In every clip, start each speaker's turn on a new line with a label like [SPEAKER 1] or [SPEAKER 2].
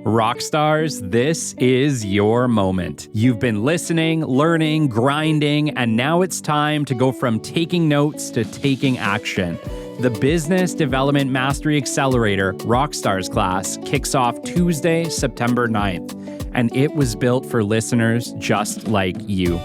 [SPEAKER 1] Rockstars, this is your moment. You've been listening, learning, grinding, and now it's time to go from taking notes to taking action. The Business Development Mastery Accelerator Rockstars class kicks off Tuesday, September 9th, and it was built for listeners just like you.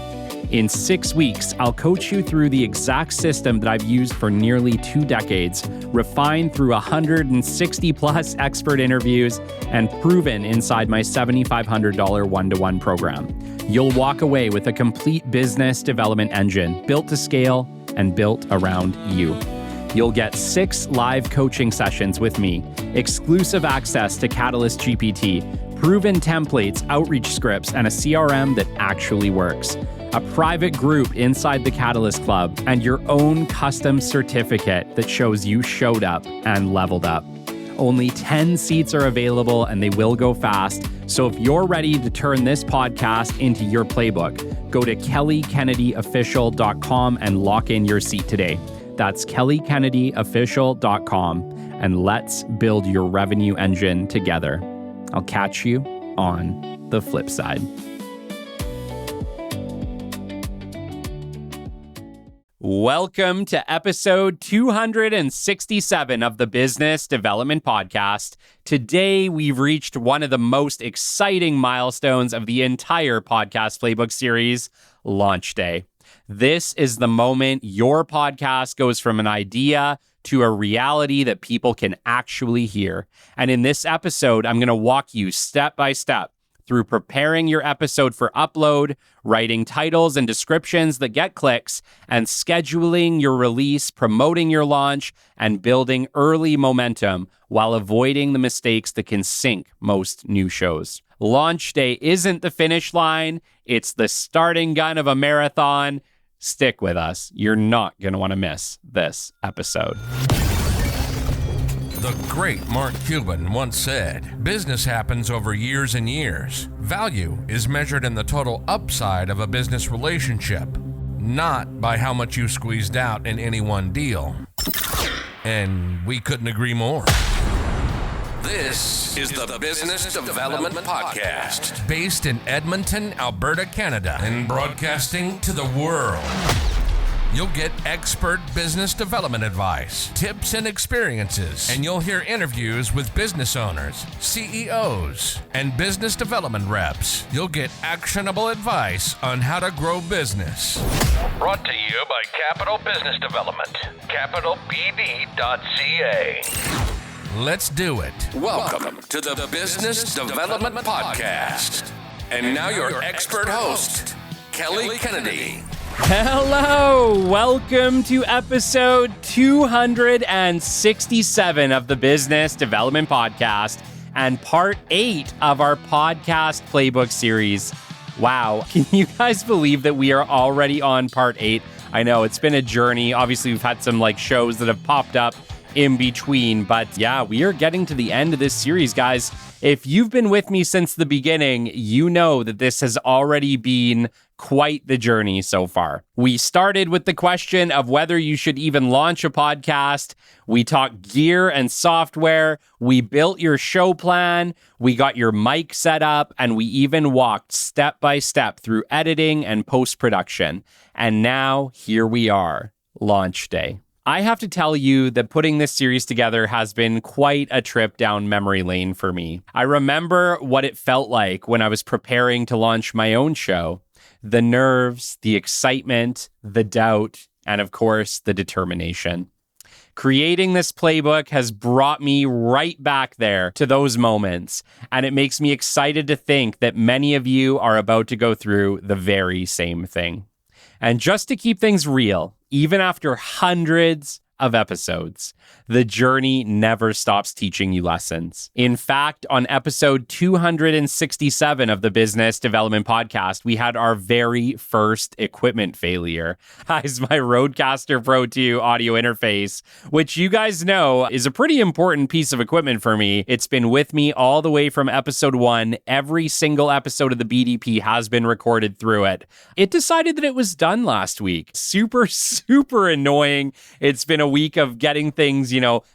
[SPEAKER 1] In 6 weeks, I'll coach you through the exact system that I've used for nearly 2 decades, refined through 160 plus expert interviews, and proven inside my $7,500 one-to-one program. You'll walk away with a complete business development engine built to scale and built around you. You'll get 6 live coaching sessions with me, exclusive access to Catalyst GPT, proven templates, outreach scripts, and a CRM that actually works. A private group inside the Catalyst Club, and your own custom certificate that shows you showed up and leveled up. Only 10 seats are available and they will go fast. So if you're ready to turn this podcast into your playbook, go to kellykennedyofficial.com and lock in your seat today. That's kellykennedyofficial.com, and let's build your revenue engine together. I'll catch you on the flip side. Welcome to episode 267 of the Business Development Podcast. Today, we've reached one of the most exciting milestones of the entire podcast playbook series, launch day. This is the moment your podcast goes from an idea to a reality that people can actually hear. And in this episode, I'm going to walk you step by step through preparing your episode for upload, writing titles and descriptions that get clicks, and scheduling your release, promoting your launch, and building early momentum while avoiding the mistakes that can sink most new shows. Launch day isn't the finish line, it's the starting gun of a marathon. Stick with us. You're not going to want to miss this episode.
[SPEAKER 2] The great Mark Cuban once said, "Business happens over years and years. Value is measured in the total upside of a business relationship, not by how much you squeezed out in any one deal." And we couldn't agree more. This is the Business Development Podcast, based in Edmonton, Alberta, Canada, and broadcasting to the world. You'll get expert business development advice, tips and experiences, and you'll hear interviews with business owners, CEOs, and business development reps. You'll get actionable advice on how to grow business. Brought to you by Capital Business Development, capitalbd.ca. Let's do it. Welcome to the Business Development Podcast. And now your expert host, Kelly Kennedy.
[SPEAKER 1] Hello, welcome to episode 267 of the Business Development Podcast and part 8 of our podcast playbook series. Wow, can you guys believe that we are already on part 8? I know it's been a journey. Obviously, we've had some shows that have popped up in between, but yeah, we are getting to the end of this series, guys. If you've been with me since the beginning, you know that this has already been quite the journey so far. We started with the question of whether you should even launch a podcast. We talked gear and software. We built your show plan. We got your mic set up, and we even walked step by step through editing and post-production. And now here we are, launch day. I have to tell you that putting this series together has been quite a trip down memory lane for me. I remember what it felt like when I was preparing to launch my own show. The nerves, the excitement, the doubt, and of course, the determination. Creating this playbook has brought me right back there to those moments, and it makes me excited to think that many of you are about to go through the very same thing. And just to keep things real, even after hundreds of episodes, the journey never stops teaching you lessons. In fact, on episode 267 of the Business Development Podcast, we had our very first equipment failure. Guys, my Rodecaster Pro 2 audio interface, which you guys know is a pretty important piece of equipment for me. It's been with me all the way from episode 1. Every single episode of the BDP has been recorded through it. It decided that it was done last week. Super annoying. It's been a a week of getting things,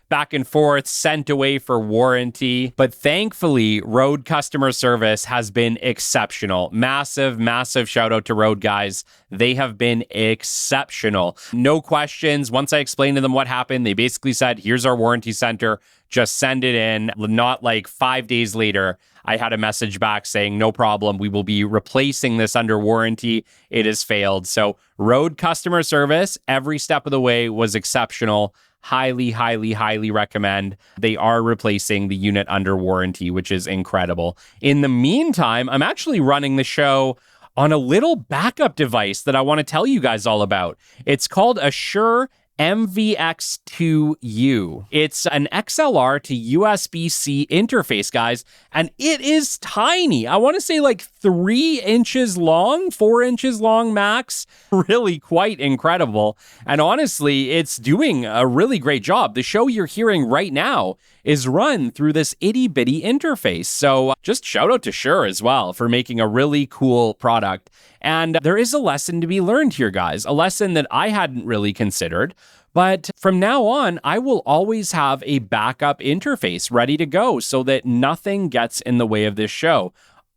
[SPEAKER 1] back and forth, sent away for warranty. But thankfully, Rode customer service has been exceptional. Massive, massive shout out to Rode guys. They have been exceptional. No questions. Once I explained to them what happened, they basically said, here's our warranty center. Just send it in. Not like 5 days later, I had a message back saying, no problem. We will be replacing this under warranty. It has failed. So Rode customer service, every step of the way was exceptional. Highly, highly, highly recommend. They are replacing the unit under warranty, which is incredible. In the meantime, I'm actually running the show on a little backup device that I want to tell you guys all about. It's called a Shure MVX2U. It's an XLR to USB-C interface, guys, and it is tiny. I want to say like 3 inches long, 4 inches long max. Really quite incredible. And honestly, it's doing a really great job. The show you're hearing right now is run through this itty-bitty interface. So just shout out to Shure as well for making a really cool product. And there is a lesson to be learned here, guys, a lesson that I hadn't really considered. But from now on, I will always have a backup interface ready to go so that nothing gets in the way of this show.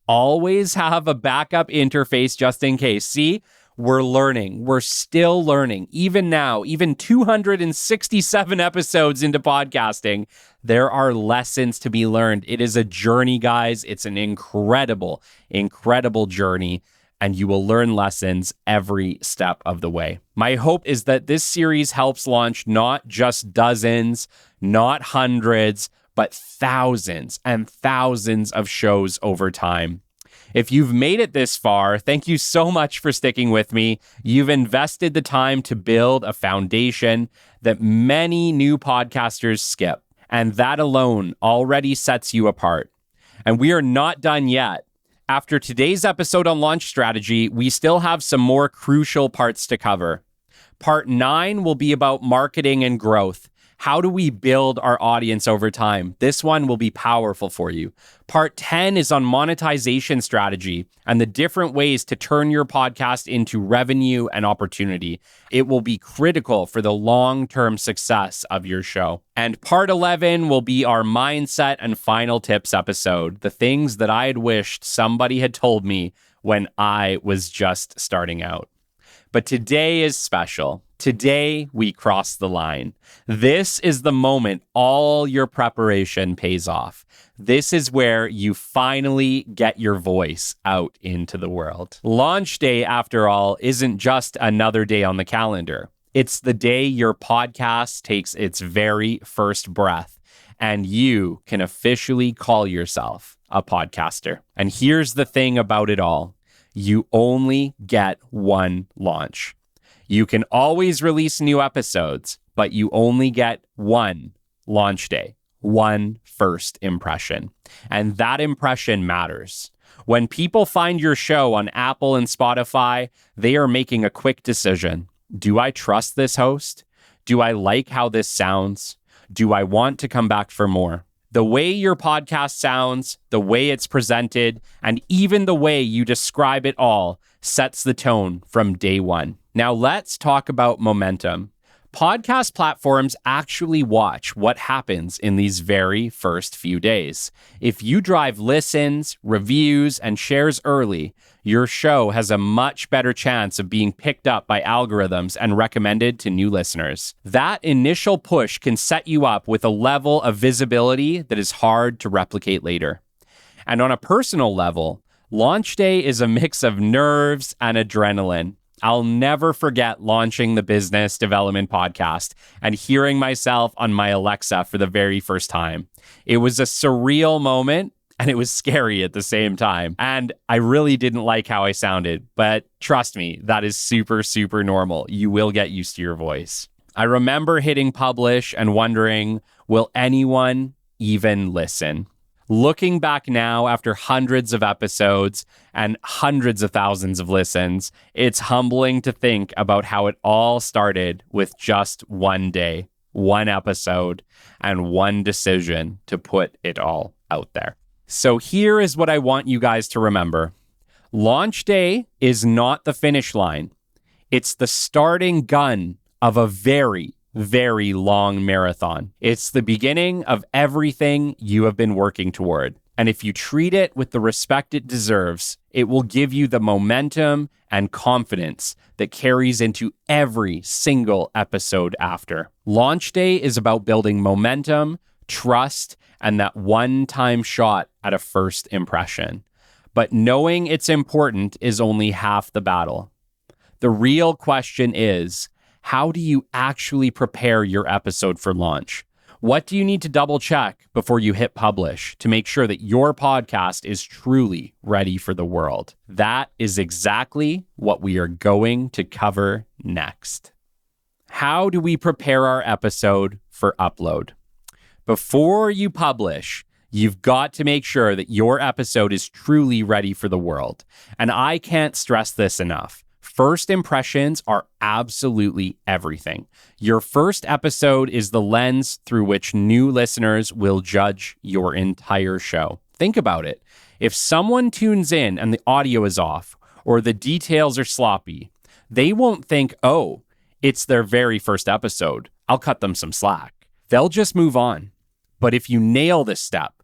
[SPEAKER 1] Always have a backup interface just in case. See, we're learning. We're still learning. Even now, even 267 episodes into podcasting, there are lessons to be learned. It is a journey, guys. It's an incredible, incredible journey. And you will learn lessons every step of the way. My hope is that this series helps launch not just dozens, not hundreds, but thousands and thousands of shows over time. If you've made it this far, thank you so much for sticking with me. You've invested the time to build a foundation that many new podcasters skip, and that alone already sets you apart. And we are not done yet. After today's episode on launch strategy, we still have some more crucial parts to cover. Part 9 will be about marketing and growth. How do we build our audience over time? This one will be powerful for you. Part 10 is on monetization strategy and the different ways to turn your podcast into revenue and opportunity. It will be critical for the long-term success of your show. And part 11 will be our mindset and final tips episode, the things that I had wished somebody had told me when I was just starting out. But today is special. Today, we cross the line. This is the moment all your preparation pays off. This is where you finally get your voice out into the world. Launch day, after all, isn't just another day on the calendar. It's the day your podcast takes its very first breath, and you can officially call yourself a podcaster. And here's the thing about it all. You only get one launch. You can always release new episodes, but you only get one launch day, one first impression. And that impression matters. When people find your show on Apple and Spotify, they are making a quick decision. Do I trust this host? Do I like how this sounds? Do I want to come back for more? The way your podcast sounds, the way it's presented, and even the way you describe it all sets the tone from day one. Now let's talk about momentum. Podcast platforms actually watch what happens in these very first few days. If you drive listens, reviews, and shares early, your show has a much better chance of being picked up by algorithms and recommended to new listeners. That initial push can set you up with a level of visibility that is hard to replicate later. And on a personal level, launch day is a mix of nerves and adrenaline. I'll never forget launching the Business Development Podcast and hearing myself on my Alexa for the very first time. It was a surreal moment and it was scary at the same time. And I really didn't like how I sounded, but trust me, that is super, super normal. You will get used to your voice. I remember hitting publish and wondering, will anyone even listen? Looking back now after hundreds of episodes and hundreds of thousands of listens, it's humbling to think about how it all started with just one day, one episode, and one decision to put it all out there. So here is what I want you guys to remember. Launch day is not the finish line. It's the starting gun of a very, very long marathon. It's the beginning of everything you have been working toward. And if you treat it with the respect it deserves, it will give you the momentum and confidence that carries into every single episode after. Launch day is about building momentum, trust, and that one-time shot at a first impression. But knowing it's important is only half the battle. The real question is, how do you actually prepare your episode for launch? What do you need to double check before you hit publish to make sure that your podcast is truly ready for the world? That is exactly what we are going to cover next. How do we prepare our episode for upload? Before you publish, you've got to make sure that your episode is truly ready for the world. And I can't stress this enough. First impressions are absolutely everything. Your first episode is the lens through which new listeners will judge your entire show. Think about it. If someone tunes in and the audio is off or the details are sloppy, they won't think, oh, it's their very first episode. I'll cut them some slack. They'll just move on. But if you nail this step,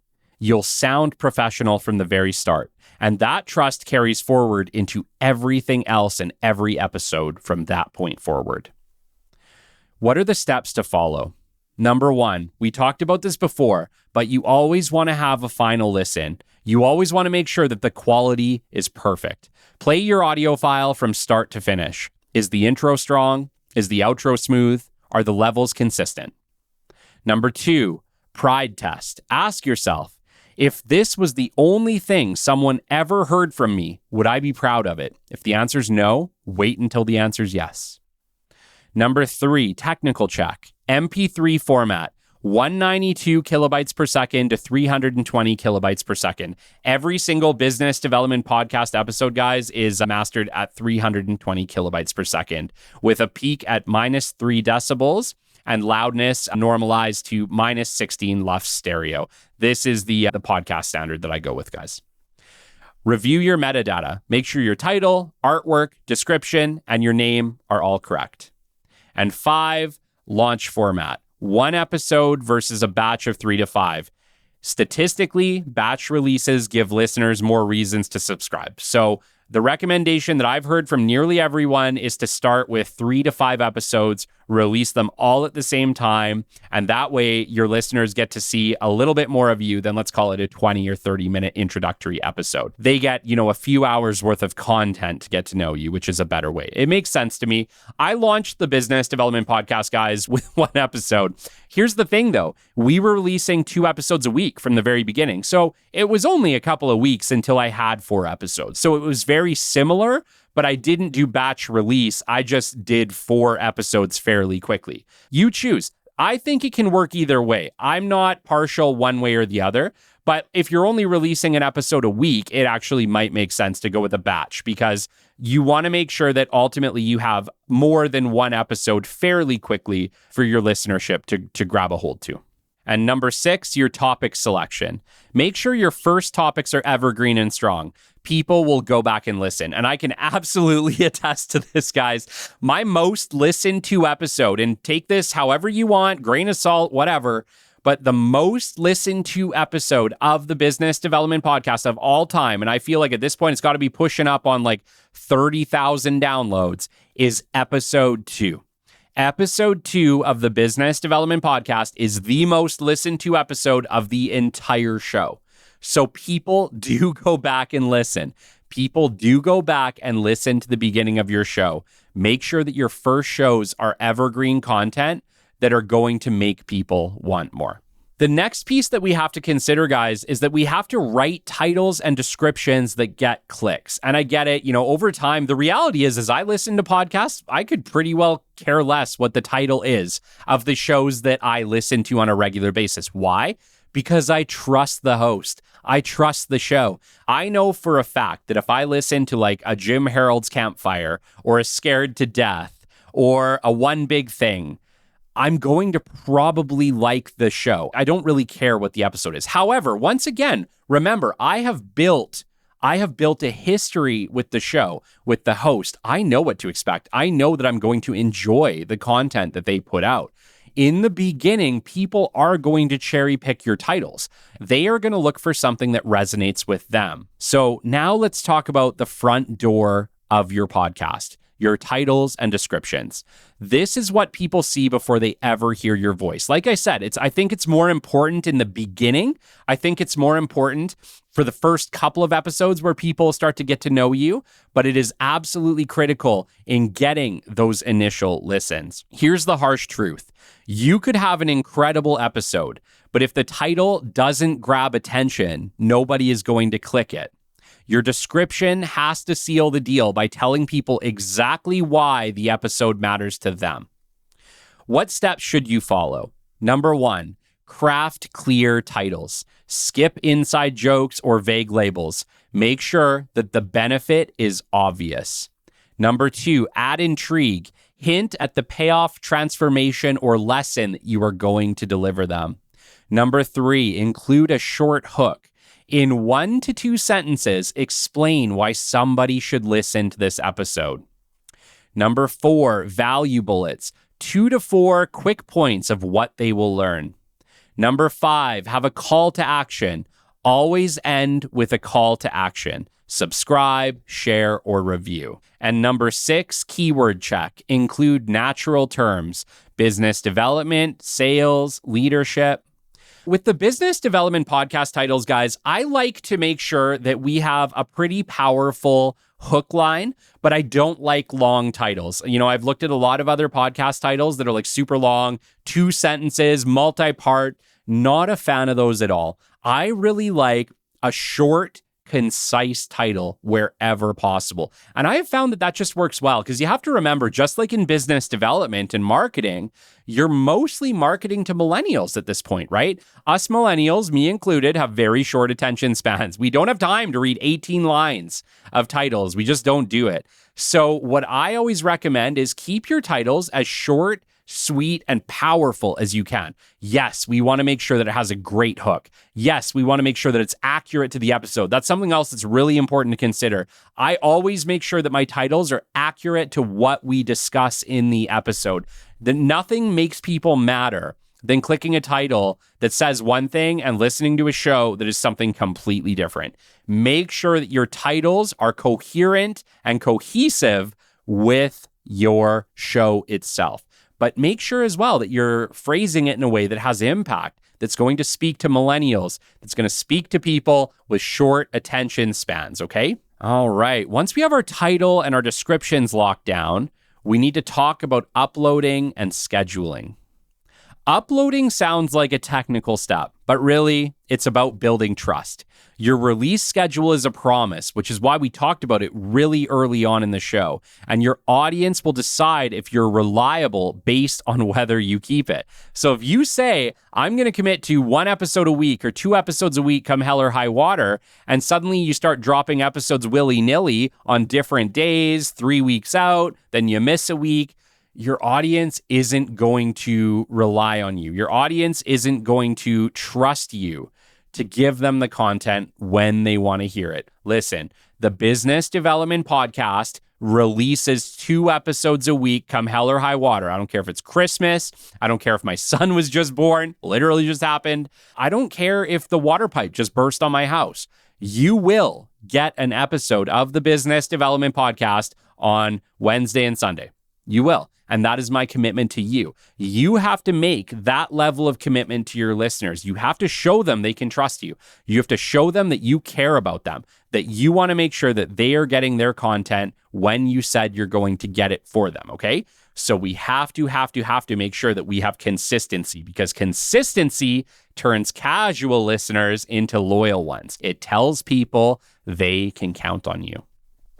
[SPEAKER 1] you'll sound professional from the very start. And that trust carries forward into everything else in every episode from that point forward. What are the steps to follow? Number one, we talked about this before, but you always want to have a final listen. You always want to make sure that the quality is perfect. Play your audio file from start to finish. Is the intro strong? Is the outro smooth? Are the levels consistent? Number two, pride test. Ask yourself, if this was the only thing someone ever heard from me, would I be proud of it? If the answer is no, wait until the answer is yes. Number three, technical check. MP3 format, 192 kilobytes per second to 320 kilobytes per second. Every single business development podcast episode, guys, is mastered at 320 kilobytes per second with a peak at -3 decibels and loudness normalized to -16 lux stereo. This is the podcast standard that I go with, guys. Review your metadata. Make sure your title, artwork, description, and your name are all correct. And 5, launch format. 1 episode versus a batch of 3 to 5. Statistically, batch releases give listeners more reasons to subscribe. So the recommendation that I've heard from nearly everyone is to start with 3 to 5 episodes, release them all at the same time, and that way your listeners get to see a little bit more of you than, let's call it, a 20 or 30-minute introductory episode. They get, a few hours worth of content to get to know you, which is a better way. It makes sense to me. I launched the Business Development Podcast, guys, with 1 episode. Here's the thing, though. We were releasing 2 episodes a week from the very beginning, so it was only a couple of weeks until I had 4 episodes. So it was very similar, but I didn't do batch release. I just did 4 episodes fairly quickly. You choose. I think it can work either way. I'm not partial one way or the other, but if you're only releasing an episode a week, it actually might make sense to go with a batch because you want to make sure that ultimately you have more than 1 episode fairly quickly for your listenership to grab a hold to. And number 6, your topic selection. Make sure your first topics are evergreen and strong. People will go back and listen. And I can absolutely attest to this, guys. My most listened to episode, and take this however you want, grain of salt, whatever, but the most listened to episode of the Business Development Podcast of all time, and I feel like at this point it's got to be pushing up on like 30,000 downloads, is episode 2. Episode 2 of the Business Development Podcast is the most listened to episode of the entire show. So people do go back and listen. People do go back and listen to the beginning of your show. Make sure that your first shows are evergreen content that are going to make people want more. The next piece that we have to consider, guys, is that we have to write titles and descriptions that get clicks. And I get it, over time, the reality is, as I listen to podcasts, I could pretty well care less what the title is of the shows that I listen to on a regular basis. Why? Because I trust the host. I trust the show. I know for a fact that if I listen to like a Jim Harold's Campfire or a Scared to Death or a One Big Thing, I'm going to probably like the show. I don't really care what the episode is. However, once again, remember, I have built a history with the show, with the host. I know what to expect. I know that I'm going to enjoy the content that they put out. In the beginning, people are going to cherry pick your titles. They are going to look for something that resonates with them. So now let's talk about the front door of your podcast, your titles and descriptions. This is what people see before they ever hear your voice. Like I said, I think it's more important in the beginning. I think it's more important for the first couple of episodes where people start to get to know you, but it is absolutely critical in getting those initial listens. Here's the harsh truth. You could have an incredible episode, but if the title doesn't grab attention, nobody is going to click it. Your description has to seal the deal by telling people exactly why the episode matters to them. What steps should you follow? Number 1, craft clear titles. Skip inside jokes or vague labels. Make sure that the benefit is obvious. Number 2, add intrigue. Hint at the payoff, transformation, or lesson that you are going to deliver them. Number 3, include a short hook. In 1 to 2 sentences, explain why somebody should listen to this episode. Number 4, value bullets. 2 to 4 quick points of what they will learn. Number 5, have a call to action. Always end with a call to action. Subscribe, share, or review. And number 6, keyword check. Include natural terms, business development, sales, leadership. With the business development podcast titles, guys, I like to make sure that we have a pretty powerful hook line, but I don't like long titles. I've looked at a lot of other podcast titles that are like super long, 2 sentences, multi-part. Not a fan of those at all. I really like a short, concise title wherever possible. And I have found that just works well because you have to remember, just like in business development and marketing, you're mostly marketing to millennials at this point, right? Us millennials, me included, have very short attention spans. We don't have time to read 18 lines of titles. We just don't do it. So what I always recommend is keep your titles as short, sweet, and powerful as you can. Yes, we want to make sure that it has a great hook. Yes, we want to make sure that it's accurate to the episode. That's something else that's really important to consider. I always make sure that my titles are accurate to what we discuss in the episode. That nothing makes people madder than clicking a title that says one thing and listening to a show that is something completely different. Make sure that your titles are coherent and cohesive with your show itself. But make sure as well that you're phrasing it in a way that has impact, that's going to speak to millennials, that's going to speak to people with short attention spans, okay? All right. Once we have our title and our descriptions locked down, we need to talk about uploading and scheduling. Uploading sounds like a technical step, but really, it's about building trust. Your release schedule is a promise, which is why we talked about it really early on in the show. And your audience will decide if you're reliable based on whether you keep it. So if you say, I'm going to commit to 1 episode a week or 2 episodes a week come hell or high water, and suddenly you start dropping episodes willy-nilly on different days, 3 weeks out, then you miss a week, your audience isn't going to rely on you. Your audience isn't going to trust you to give them the content when they want to hear it. Listen, the Business Development Podcast releases 2 episodes a week come hell or high water. I don't care if it's Christmas. I don't care if my son was just born, literally just happened. I don't care if the water pipe just burst on my house. You will get an episode of the Business Development Podcast on Wednesday and Sunday. You will. And that is my commitment to you. You have to make that level of commitment to your listeners. You have to show them they can trust you. You have to show them that you care about them, that you want to make sure that they are getting their content when you said you're going to get it for them, okay? So we have to make sure that we have consistency, because consistency turns casual listeners into loyal ones. It tells people they can count on you.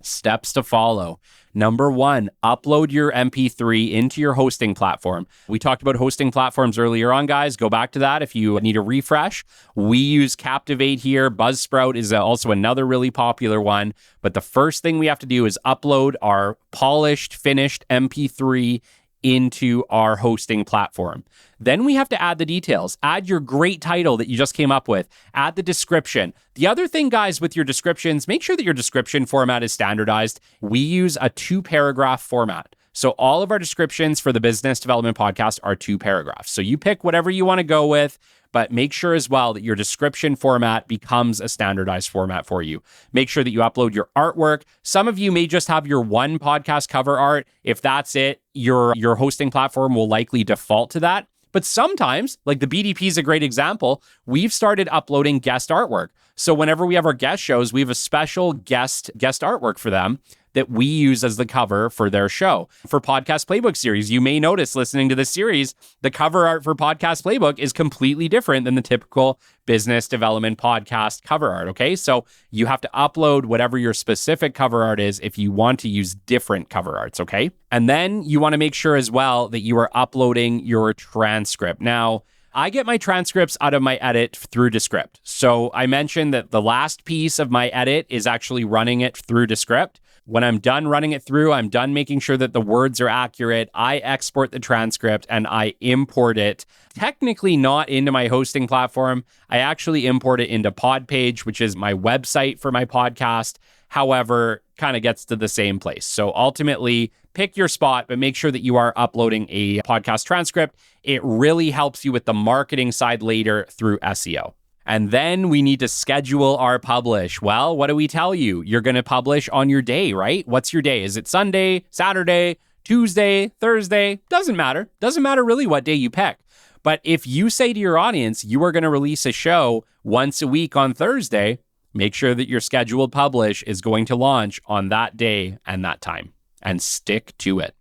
[SPEAKER 1] Steps to follow. Number 1, upload your MP3 into your hosting platform. We talked about hosting platforms earlier on, guys. Go back to that if you need a refresh. We use Captivate here. Buzzsprout is also another really popular one. But the first thing we have to do is upload our polished, finished MP3 into our hosting platform. Then we have to add the details. Add your great title that you just came up with. Add the description. The other thing, guys, with your descriptions, make sure that your description format is standardized. We use a 2-paragraph format. So all of our descriptions for the Business Development Podcast are 2 paragraphs. So you pick whatever you want to go with, but make sure as well that your description format becomes a standardized format for you. Make sure that you upload your artwork. Some of you may just have your one podcast cover art. If that's it, your hosting platform will likely default to that. But sometimes, like the BDP is a great example, we've started uploading guest artwork. So whenever we have our guest shows, we have a special guest artwork for them that we use as the cover for their show. For Podcast Playbook series, you may notice listening to this series, the cover art for Podcast Playbook is completely different than the typical Business Development Podcast cover art, okay? So you have to upload whatever your specific cover art is if you want to use different cover arts, okay? And then you want to make sure as well that you are uploading your transcript. Now, I get my transcripts out of my edit through Descript. So I mentioned that the last piece of my edit is actually running it through Descript. When I'm done running it through, I'm done making sure that the words are accurate. I export the transcript and I import it, technically not into my hosting platform. I actually import it into Podpage, which is my website for my podcast. However, kind of gets to the same place. So ultimately, pick your spot, but make sure that you are uploading a podcast transcript. It really helps you with the marketing side later through SEO. And then we need to schedule our publish. Well, what do we tell you? You're going to publish on your day, right? What's your day? Is it Sunday, Saturday, Tuesday, Thursday? Doesn't matter. Doesn't matter really what day you pick. But if you say to your audience, you are going to release a show once a week on Thursday, make sure that your scheduled publish is going to launch on that day and that time, and stick to it.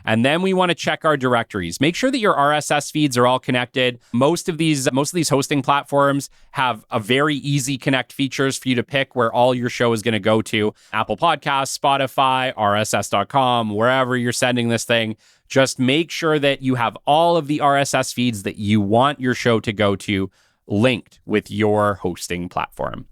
[SPEAKER 1] And then we want to check our directories. Make sure that your RSS feeds are all connected. Most of these hosting platforms have a very easy connect features for you to pick where all your show is going to go to. Apple Podcasts, Spotify, RSS.com, wherever you're sending this thing. Just make sure that you have all of the RSS feeds that you want your show to go to linked with your hosting platform.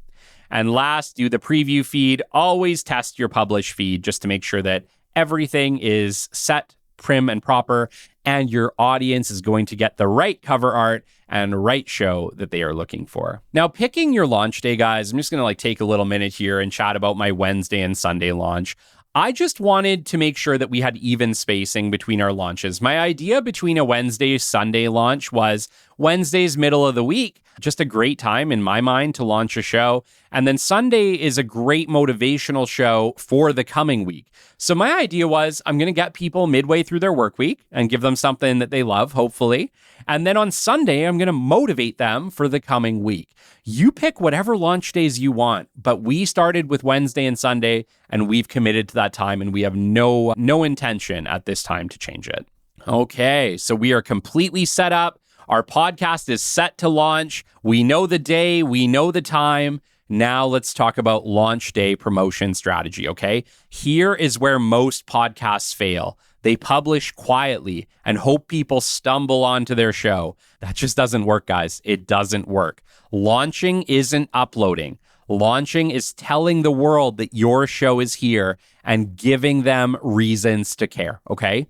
[SPEAKER 1] And last, do the preview feed. Always test your publish feed just to make sure that everything is set, prim and proper, and your audience is going to get the right cover art and right show that they are looking for. Now, picking your launch day, guys, I'm just going to take a little minute here and chat about my Wednesday and Sunday launch. I just wanted to make sure that we had even spacing between our launches. My idea between a Wednesday, Sunday launch was Wednesday's middle of the week, just a great time in my mind to launch a show. And then Sunday is a great motivational show for the coming week. So my idea was I'm going to get people midway through their work week and give them something that they love, hopefully. And then on Sunday, I'm going to motivate them for the coming week. You pick whatever launch days you want, but we started with Wednesday and Sunday, and we've committed to that time, and we have no intention at this time to change it. Okay, so we are completely set up. Our podcast is set to launch. We know the day, we know the time. Now let's talk about launch day promotion strategy, okay? Here is where most podcasts fail. They publish quietly and hope people stumble onto their show. That just doesn't work, guys. It doesn't work. Launching isn't uploading. Launching is telling the world that your show is here and giving them reasons to care, okay?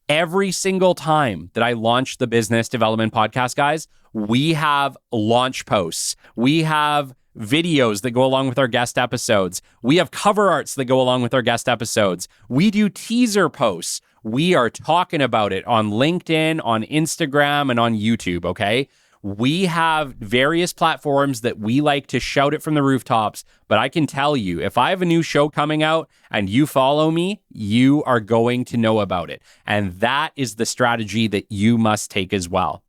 [SPEAKER 1] Every single time that I launch the Business Development Podcast, guys, we have launch posts. We have videos that go along with our guest episodes. We have cover arts that go along with our guest episodes. We do teaser posts. We are talking about it on LinkedIn, on Instagram, and on YouTube, okay? We have various platforms that we like to shout it from the rooftops, but I can tell you, if I have a new show coming out and you follow me, you are going to know about it. And that is the strategy that you must take as well.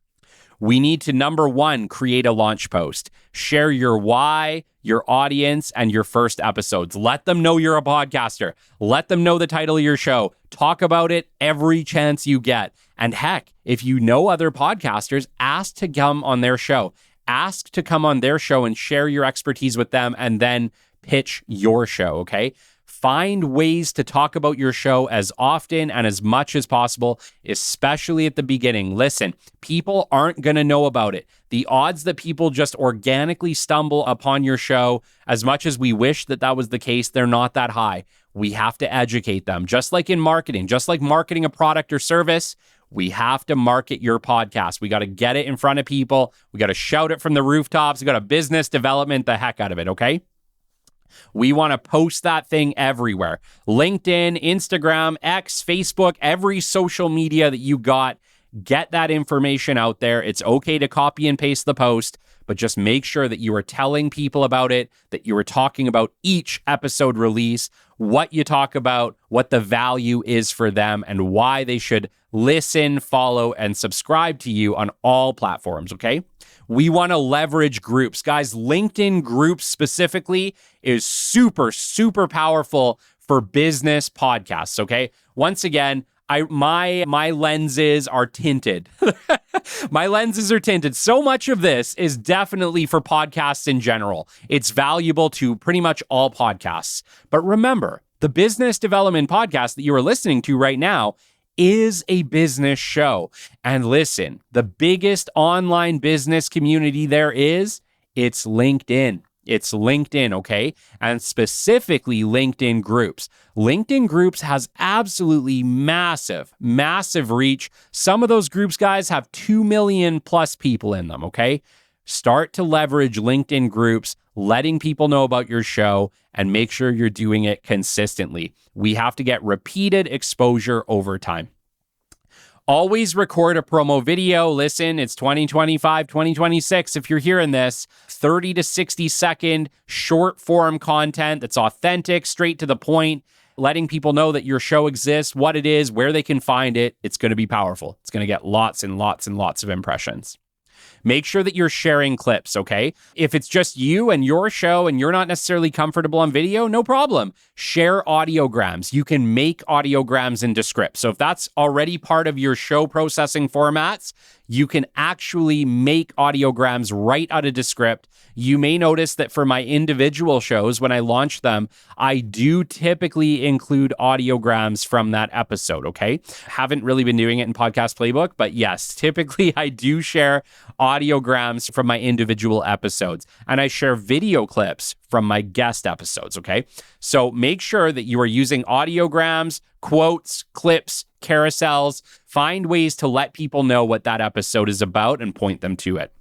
[SPEAKER 1] We need to, number one, create a launch post. Share your why, your audience, and your first episodes. Let them know you're a podcaster. Let them know the title of your show. Talk about it every chance you get. And heck, if you know other podcasters, ask to come on their show. Ask to come on their show and share your expertise with them and then pitch your show, okay? Find ways to talk about your show as often and as much as possible, especially at the beginning. Listen, people aren't going to know about it. The odds that people just organically stumble upon your show, as much as we wish that that was the case, they're not that high. We have to educate them. Just like in marketing, just like marketing a product or service, we have to market your podcast. We got to get it in front of people. We got to shout it from the rooftops. We got to business development the heck out of it, okay? We want to post that thing everywhere. LinkedIn, Instagram, X, Facebook, every social media that you got, get that information out there. It's okay to copy and paste the post, but just make sure that you are telling people about it, that you are talking about each episode release, what you talk about, what the value is for them, and why they should listen, follow, and subscribe to you on all platforms, okay? We want to leverage groups. Guys, LinkedIn groups specifically is super, super powerful for business podcasts, okay? Once again, my lenses are tinted. My lenses are tinted. So much of this is definitely for podcasts in general. It's valuable to pretty much all podcasts. But remember, the business development podcast that you are listening to right now is a business show. And listen, the biggest online business community there is, it's LinkedIn. It's LinkedIn, okay? And specifically LinkedIn groups. LinkedIn groups has absolutely massive, massive reach. Some of those groups, guys, have 2 million plus people in them, okay? Start to leverage LinkedIn groups, letting people know about your show, and make sure you're doing it consistently. We have to get repeated exposure over time. Always record a promo video. Listen, it's 2025, 2026. If you're hearing this, 30 to 60 second short form content that's authentic, straight to the point, letting people know that your show exists, what it is, where they can find it. It's going to be powerful. It's going to get lots and lots and lots of impressions. Make sure that you're sharing clips, okay? If it's just you and your show and you're not necessarily comfortable on video, no problem. Share audiograms. You can make audiograms into scripts. So if that's already part of your show processing formats, you can actually make audiograms right out of the script. You may notice that for my individual shows, when I launch them, I do typically include audiograms from that episode, okay? Haven't really been doing it in Podcast Playbook, but yes, typically I do share audiograms from my individual episodes, and I share video clips from my guest episodes, okay? So make sure that you are using audiograms, quotes, clips, carousels. Find ways to let people know what that episode is about and point them to it.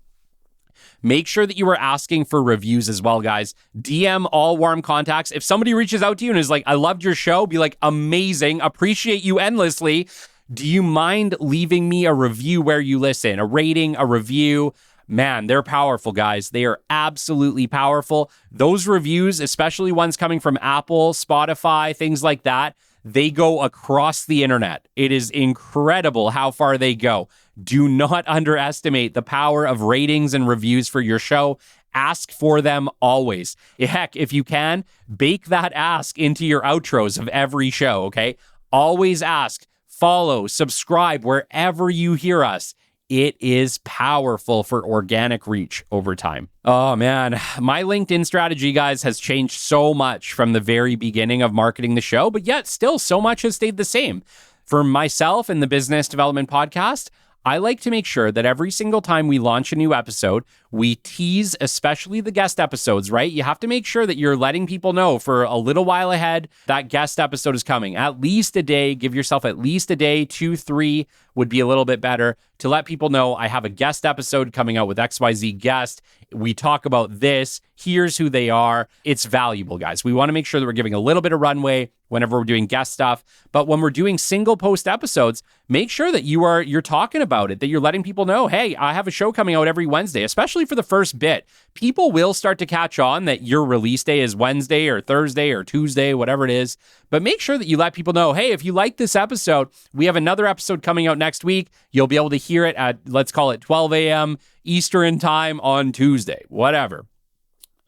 [SPEAKER 1] Make sure that you are asking for reviews as well, guys. DM all warm contacts. If somebody reaches out to you and is like, I loved your show, be like, amazing, appreciate you endlessly. Do you mind leaving me a review where you listen? A rating, a review? Man, they're powerful, guys. They are absolutely powerful. Those reviews, especially ones coming from Apple, Spotify, things like that, they go across the internet. It is incredible how far they go. Do not underestimate the power of ratings and reviews for your show. Ask for them always. Heck, if you can, bake that ask into your outros of every show, okay? Always ask, follow, subscribe wherever you hear us. It is powerful for organic reach over time. Oh man, my LinkedIn strategy, guys, has changed so much from the very beginning of marketing the show, but yet still so much has stayed the same. For myself and the Business Development Podcast, I like to make sure that every single time we launch a new episode, we tease, especially the guest episodes, right? You have to make sure that you're letting people know for a little while ahead that guest episode is coming. At least a day, give yourself at least a day, 2, 3 would be a little bit better to let people know I have a guest episode coming out with XYZ guest. We talk about this. Here's who they are. It's valuable, guys. We want to make sure that we're giving a little bit of runway whenever we're doing guest stuff. But when we're doing single post episodes, make sure that you're talking about it, that you're letting people know, hey, I have a show coming out every Wednesday, especially for the first bit. People will start to catch on that your release day is Wednesday or Thursday or Tuesday, whatever it is. But make sure that you let people know, hey, if you like this episode, we have another episode coming out next week. You'll be able to hear it at, let's call it 12 a.m. Eastern time on Tuesday, whatever.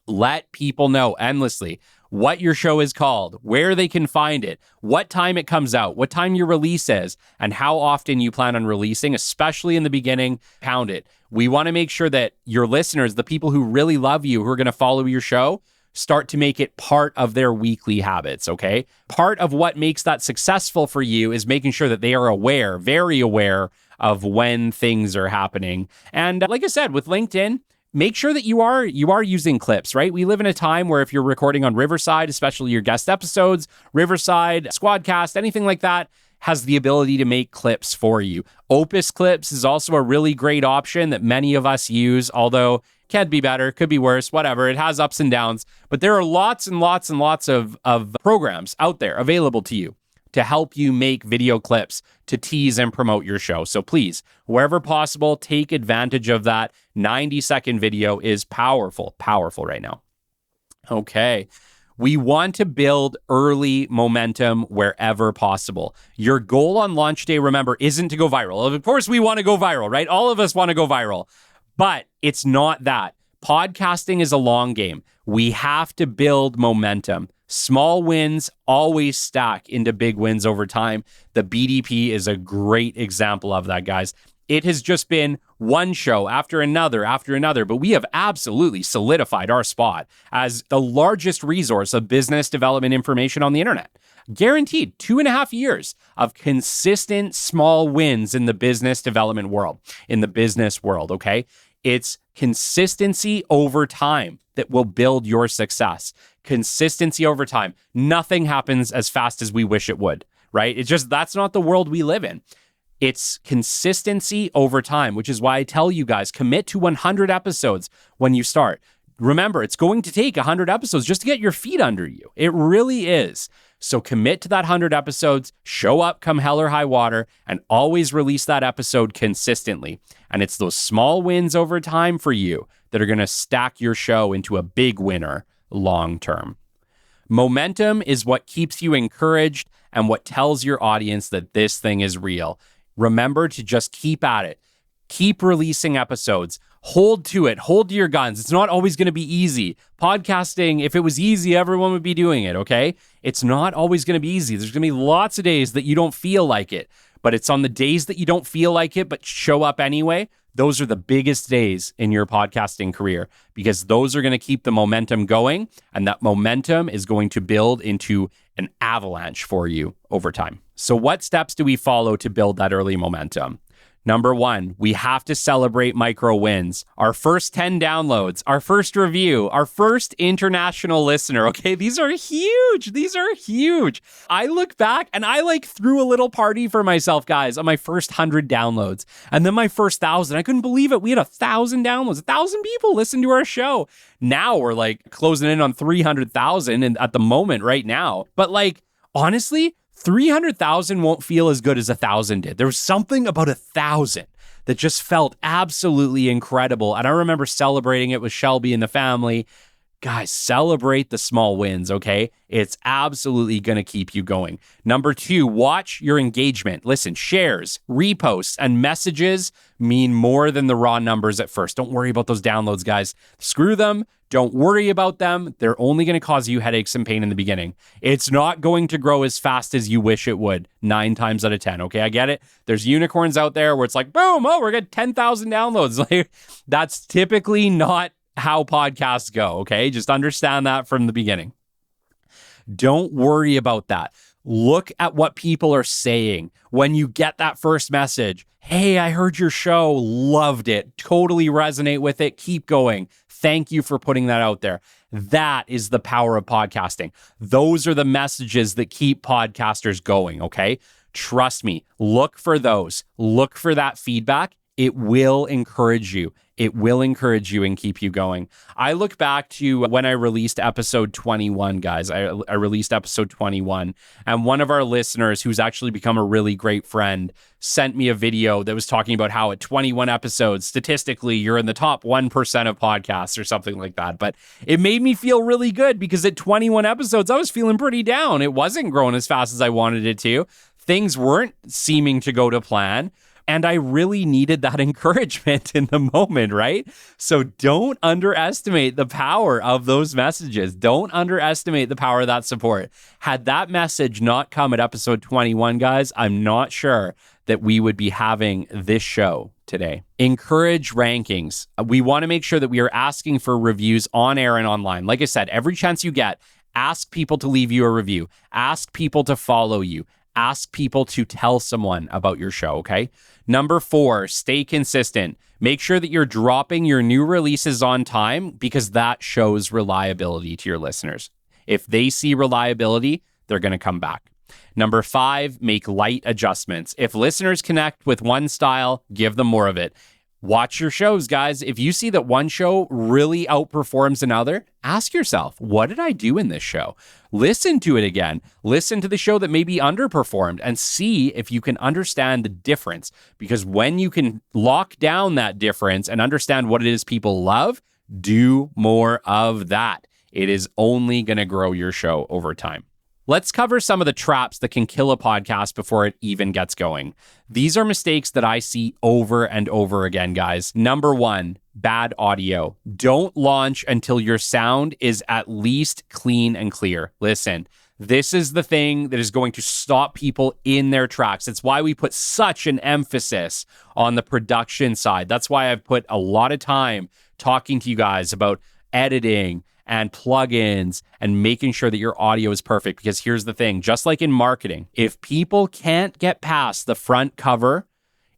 [SPEAKER 1] Let people know endlessly what your show is called, where they can find it, what time it comes out, what time your release is, and how often you plan on releasing, especially in the beginning. Pound it. We want to make sure that your listeners, the people who really love you, who are going to follow your show, start to make it part of their weekly habits, okay? Part of what makes that successful for you is making sure that they are aware, very aware of when things are happening. And like I said, with LinkedIn, make sure that you are using clips, right? We live in a time where if you're recording on Riverside, especially your guest episodes, Riverside, Squadcast, anything like that, has the ability to make clips for you. Opus Clips is also a really great option that many of us use, although can be better, could be worse, whatever. It has ups and downs, but there are lots and lots and lots of programs out there available to you to help you make video clips to tease and promote your show. So please, wherever possible, take advantage of that. 90-second video is powerful right now. Okay. We want to build early momentum wherever possible. Your goal on launch day, remember, isn't to go viral. Of course, we want to go viral, right? All of us want to go viral, but it's not that. Podcasting is a long game. We have to build momentum. Small wins always stack into big wins over time. The BDP is a great example of that, guys. It has just been one show after another, but we have absolutely solidified our spot as the largest resource of business development information on the internet. Guaranteed 2.5 years of consistent small wins in the business development world, okay? It's consistency over time that will build your success. Consistency over time. Nothing happens as fast as we wish it would, right? That's not the world we live in. It's consistency over time, which is why I tell you guys, commit to 100 episodes when you start. Remember, it's going to take 100 episodes just to get your feet under you. It really is. So commit to that 100 episodes, show up come hell or high water, and always release that episode consistently. And it's those small wins over time for you that are going to stack your show into a big winner long term. Momentum is what keeps you encouraged and what tells your audience that this thing is real. Remember to just keep at it. Keep releasing episodes. Hold to it. Hold to your guns. It's not always going to be easy. Podcasting, if it was easy, everyone would be doing it, okay? It's not always going to be easy. There's going to be lots of days that you don't feel like it. But it's on the days that you don't feel like it, but show up anyway. Those are the biggest days in your podcasting career because those are going to keep the momentum going. And that momentum is going to build into an avalanche for you over time. So what steps do we follow to build that early momentum? Number one, we have to celebrate micro wins. Our first 10 downloads, our first review, our first international listener. Okay, these are huge. I look back and I threw a little party for myself, guys, on my first 100 downloads. And then my first 1,000. I couldn't believe it. We had 1,000 downloads. 1,000 people listened to our show. Now we're closing in on 300,000 and at the moment right now. But honestly, 300,000 won't feel as good as 1,000 did. There was something about 1,000 that just felt absolutely incredible. And I remember celebrating it with Shelby and the family. Guys, celebrate the small wins, okay? It's absolutely going to keep you going. Number two, watch your engagement. Listen, shares, reposts, and messages mean more than the raw numbers at first. Don't worry about those downloads, guys. Screw them. Don't worry about them. They're only going to cause you headaches and pain in the beginning. It's not going to grow as fast as you wish it would 9 times out of 10, okay? I get it. There's unicorns out there where it's boom, we're getting 10,000 downloads. That's typically not how podcasts go, okay? Just understand that from the beginning. Don't worry about that. Look at what people are saying when you get that first message. Hey, I heard your show, loved it, totally resonate with it, keep going. Thank you for putting that out there. That is the power of podcasting. Those are the messages that keep podcasters going, okay? Trust me, look for those. Look for that feedback. It will encourage you. It will encourage you and keep you going. I look back to when I released episode 21, guys. I released episode 21, and one of our listeners, who's actually become a really great friend, sent me a video that was talking about how at 21 episodes, statistically, you're in the top 1% of podcasts or something like that. But it made me feel really good because at 21 episodes, I was feeling pretty down. It wasn't growing as fast as I wanted it to. Things weren't seeming to go to plan. And I really needed that encouragement in the moment, right? So don't underestimate the power of those messages. Don't underestimate the power of that support. Had that message not come at episode 21, guys, I'm not sure that we would be having this show today. Encourage rankings. We want to make sure that we are asking for reviews on air and online. Like I said, every chance you get, ask people to leave you a review. Ask people to follow you. Ask people to tell someone about your show, okay? Number 4, stay consistent. Make sure that you're dropping your new releases on time because that shows reliability to your listeners. If they see reliability, they're going to come back. Number 5, make light adjustments. If listeners connect with one style, give them more of it. Watch your shows, guys. If you see that one show really outperforms another, ask yourself, what did I do in this show? Listen to it again. Listen to the show that maybe underperformed and see if you can understand the difference. Because when you can lock down that difference and understand what it is people love, do more of that. It is only going to grow your show over time. Let's cover some of the traps that can kill a podcast before it even gets going. These are mistakes that I see over and over again, guys. Number 1, bad audio. Don't launch until your sound is at least clean and clear. Listen, this is the thing that is going to stop people in their tracks. It's why we put such an emphasis on the production side. That's why I've put a lot of time talking to you guys about editing and plugins and making sure that your audio is perfect. Because here's the thing, just like in marketing, if people can't get past the front cover,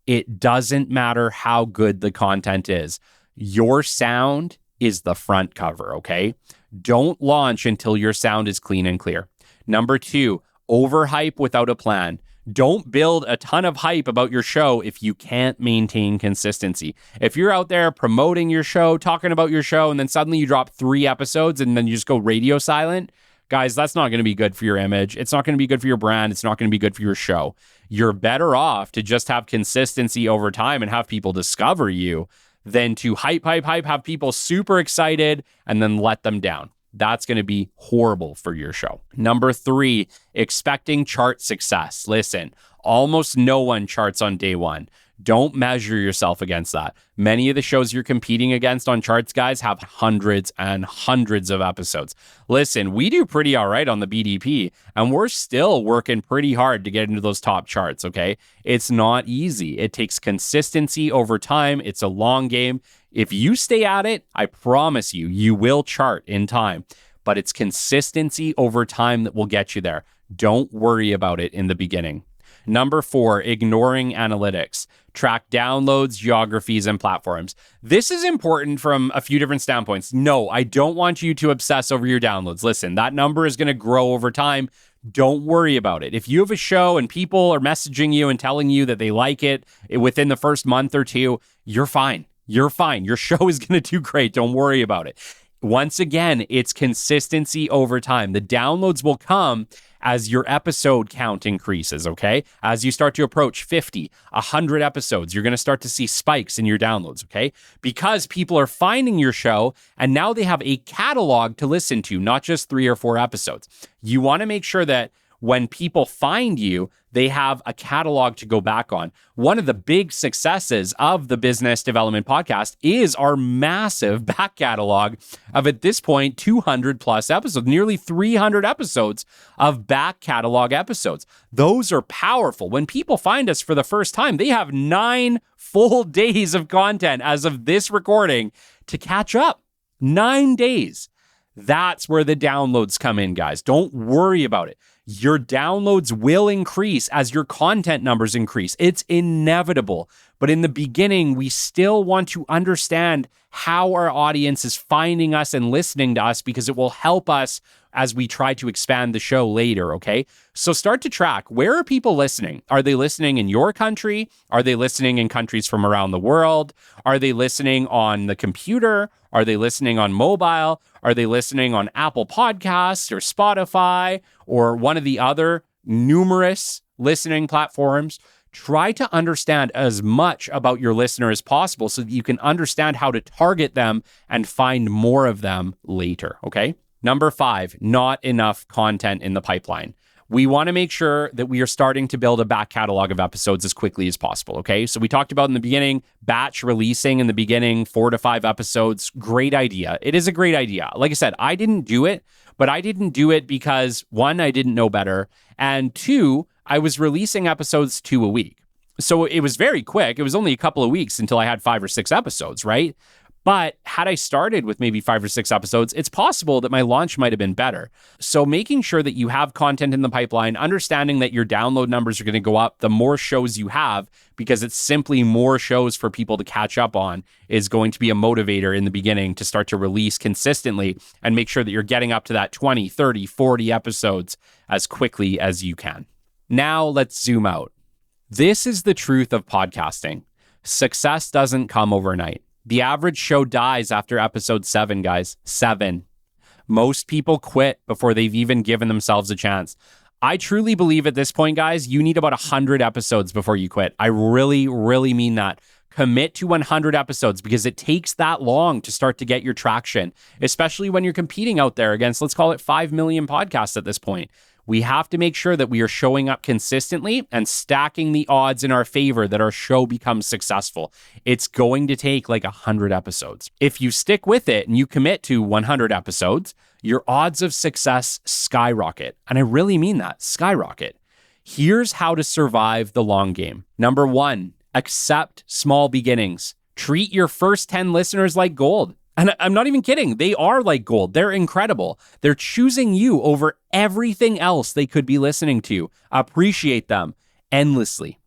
[SPEAKER 1] it doesn't matter how good the content is. Your sound is the front cover, okay? Don't launch until your sound is clean and clear. Number 2, overhype without a plan. Don't build a ton of hype about your show if you can't maintain consistency. If you're out there promoting your show, talking about your show, and then suddenly you drop 3 episodes and then you just go radio silent, guys, that's not going to be good for your image. It's not going to be good for your brand. It's not going to be good for your show. You're better off to just have consistency over time and have people discover you than to hype, have people super excited and then let them down. That's going to be horrible for your show. Number 3, expecting chart success. Listen, almost no one charts on day 1. Don't measure yourself against that. Many of the shows you're competing against on charts, guys, have hundreds and hundreds of episodes. Listen, we do pretty all right on the BDP, and we're still working pretty hard to get into those top charts, okay? It's not easy. It takes consistency over time. It's a long game. If you stay at it, I promise you, you will chart in time. But it's consistency over time that will get you there. Don't worry about it in the beginning. Number 4, ignoring analytics. Track downloads, geographies, and platforms. This is important from a few different standpoints. No, I don't want you to obsess over your downloads. Listen, that number is going to grow over time. Don't worry about it. If you have a show and people are messaging you and telling you that they like it within the first month or 2, you're fine. You're fine. Your show is going to do great. Don't worry about it. Once again, it's consistency over time. The downloads will come as your episode count increases, okay? As you start to approach 50, 100 episodes, you're going to start to see spikes in your downloads, okay? Because people are finding your show and now they have a catalog to listen to, not just 3 or 4 episodes. You want to make sure that when people find you, they have a catalog to go back on. One of the big successes of the Business Development Podcast is our massive back catalog of, at this point, 200 plus episodes, nearly 300 episodes of back catalog episodes. Those are powerful. When people find us for the first time, they have 9 full days of content as of this recording to catch up. 9 days. That's where the downloads come in, guys. Don't worry about it. Your downloads will increase as your content numbers increase. It's inevitable. But in the beginning, we still want to understand how our audience is finding us and listening to us, because it will help us as we try to expand the show later, okay? So start to track, where are people listening? Are they listening in your country? Are they listening in countries from around the world? Are they listening on the computer? Are they listening on mobile? Are they listening on Apple Podcasts or Spotify or one of the other numerous listening platforms? Try to understand as much about your listener as possible so that you can understand how to target them and find more of them later, okay? Number 5, not enough content in the pipeline. We want to make sure that we are starting to build a back catalog of episodes as quickly as possible, okay? So we talked about in the beginning, batch releasing in the beginning, 4 to 5 episodes. Great idea. It is a great idea. Like I said, I didn't do it, but I didn't do it because 1, I didn't know better, and 2, I was releasing episodes 2 a week. So it was very quick. It was only a couple of weeks until I had 5 or 6 episodes, right? But had I started with maybe 5 or 6 episodes, it's possible that my launch might have been better. So making sure that you have content in the pipeline, understanding that your download numbers are going to go up the more shows you have, because it's simply more shows for people to catch up on, is going to be a motivator in the beginning to start to release consistently and make sure that you're getting up to that 20, 30, 40 episodes as quickly as you can. Now let's zoom out. This is the truth of podcasting. Success doesn't come overnight. The average show dies after episode 7, guys. 7. Most people quit before they've even given themselves a chance. I truly believe at this point, guys, you need about 100 episodes before you quit. I really, really mean that. Commit to 100 episodes because it takes that long to start to get your traction, especially when you're competing out there against, let's call it 5 million podcasts at this point. We have to make sure that we are showing up consistently and stacking the odds in our favor that our show becomes successful. It's going to take like 100 episodes. If you stick with it and you commit to 100 episodes, your odds of success skyrocket. And I really mean that, skyrocket. Here's how to survive the long game. Number 1, accept small beginnings. Treat your first 10 listeners like gold. And I'm not even kidding. They are like gold. They're incredible. They're choosing you over everything else they could be listening to. Appreciate them endlessly.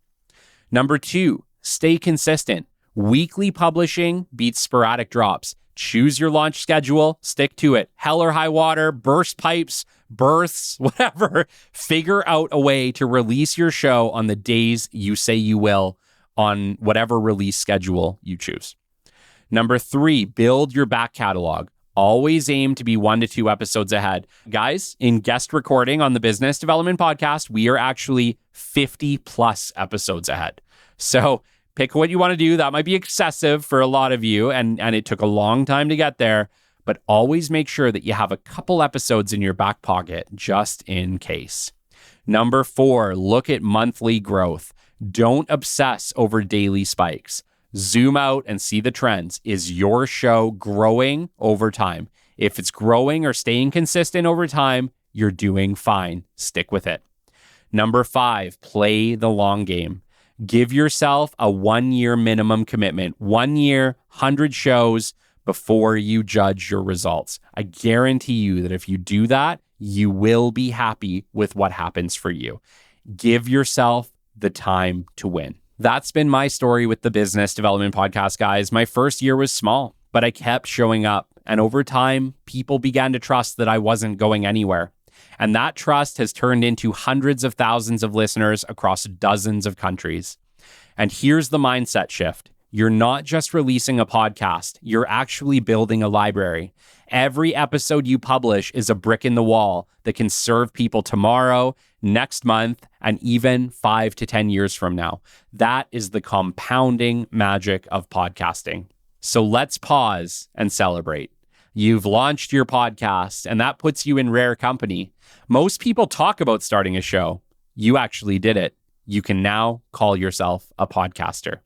[SPEAKER 1] Number 2, stay consistent. Weekly publishing beats sporadic drops. Choose your launch schedule, stick to it. Hell or high water, burst pipes, births, whatever. Figure out a way to release your show on the days you say you will on whatever release schedule you choose. Number 3, build your back catalog. Always aim to be 1 to 2 episodes ahead. Guys, in guest recording on the Business Development Podcast, we are actually 50 plus episodes ahead. So pick what you want to do. That might be excessive for a lot of you, and it took a long time to get there, but always make sure that you have a couple episodes in your back pocket just in case. Number 4, look at monthly growth. Don't obsess over daily spikes. Zoom out and see the trends. Is your show growing over time? If it's growing or staying consistent over time, you're doing fine. Stick with it. Number 5, play the long game. Give yourself a 1-year minimum commitment. 1 year, 100 shows before you judge your results. I guarantee you that if you do that, you will be happy with what happens for you. Give yourself the time to win. That's been my story with the Business Development Podcast, guys. My first year was small, but I kept showing up. And over time, people began to trust that I wasn't going anywhere. And that trust has turned into hundreds of thousands of listeners across dozens of countries. And here's the mindset shift. You're not just releasing a podcast, you're actually building a library. Every episode you publish is a brick in the wall that can serve people tomorrow, next month, and even 5 to 10 years from now. That is the compounding magic of podcasting. So let's pause and celebrate. You've launched your podcast, and that puts you in rare company. Most people talk about starting a show. You actually did it. You can now call yourself a podcaster.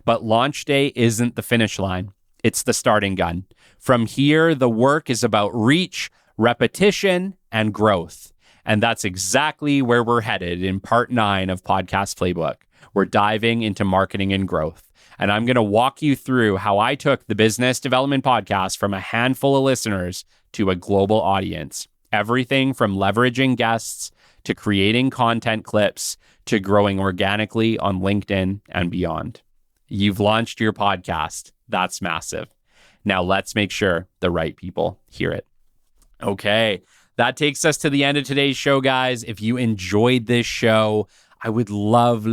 [SPEAKER 1] But launch day isn't the finish line. It's the starting gun. From here, the work is about reach, repetition, and growth. And that's exactly where we're headed in part 9 of Podcast Playbook. We're diving into marketing and growth. And I'm going to walk you through how I took the Business Development Podcast from a handful of listeners to a global audience. Everything from leveraging guests to creating content clips to growing organically on LinkedIn and beyond. You've launched your podcast. That's massive. Now let's make sure the right people hear it. Okay, that takes us to the end of today's show, guys. If you enjoyed this show, I would love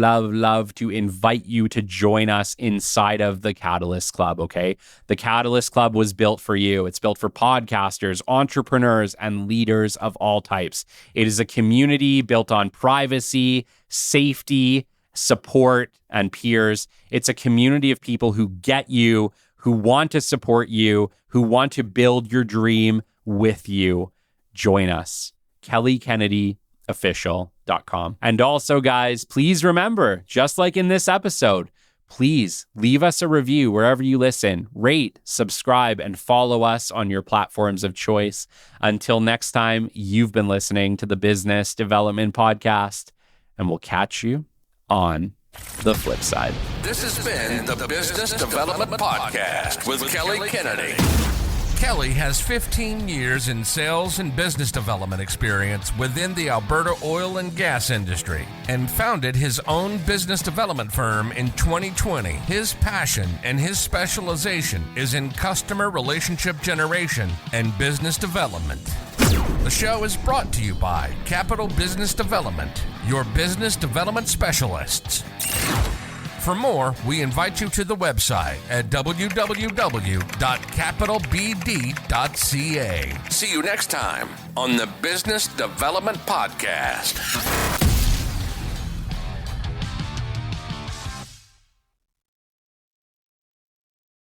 [SPEAKER 1] to invite you to join us inside of the Catalyst Club, okay? The Catalyst Club was built for you. It's built for podcasters, entrepreneurs, and leaders of all types. It is a community built on privacy, safety, support, and peers. It's a community of people who get you, who want to support you, who want to build your dream with you. Join us. KellyKennedyOfficial.com. And also, guys, please remember, just like in this episode, please leave us a review wherever you listen. Rate, subscribe, and follow us on your platforms of choice. Until next time, you've been listening to the Business Development Podcast, and we'll catch you on the flip side.
[SPEAKER 2] This has been the Business Development Podcast with Kelly Kennedy. Kelly has 15 years in sales and business development experience within the Alberta oil and gas industry and founded his own business development firm in 2020. His passion and his specialization is in customer relationship generation and business development. The show is brought to you by Capital Business Development, your business development specialists. For more, we invite you to the website at www.capitalbd.ca. See you next time on the Business Development Podcast.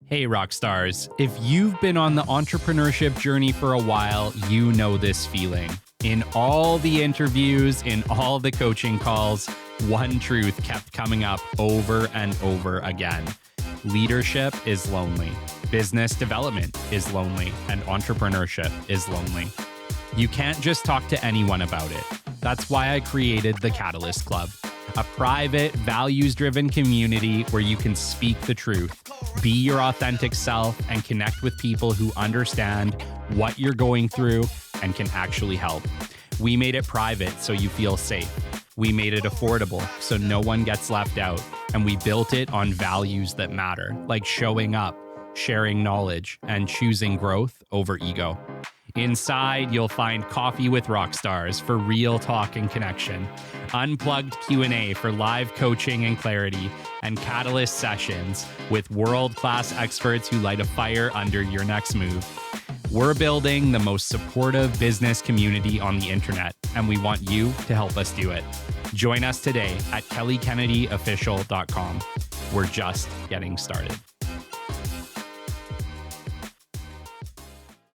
[SPEAKER 1] Hey, rock stars. If you've been on the entrepreneurship journey for a while, you know this feeling. In all the interviews, in all the coaching calls, one truth kept coming up over and over again. Leadership is lonely. Business development is lonely. And entrepreneurship is lonely. You can't just talk to anyone about it. That's why I created the Catalyst Club, a private, values-driven community where you can speak the truth, be your authentic self, and connect with people who understand what you're going through and can actually help. We made it private so you feel safe. We made it affordable so no one gets left out. And we built it on values that matter, like showing up, sharing knowledge, and choosing growth over ego. Inside, you'll find coffee with rock stars for real talk and connection, unplugged Q&A for live coaching and clarity, and Catalyst sessions with world-class experts who light a fire under your next move. We're building the most supportive business community on the internet, and we want you to help us do it. Join us today at kellykennedy.official.com. We're just getting started.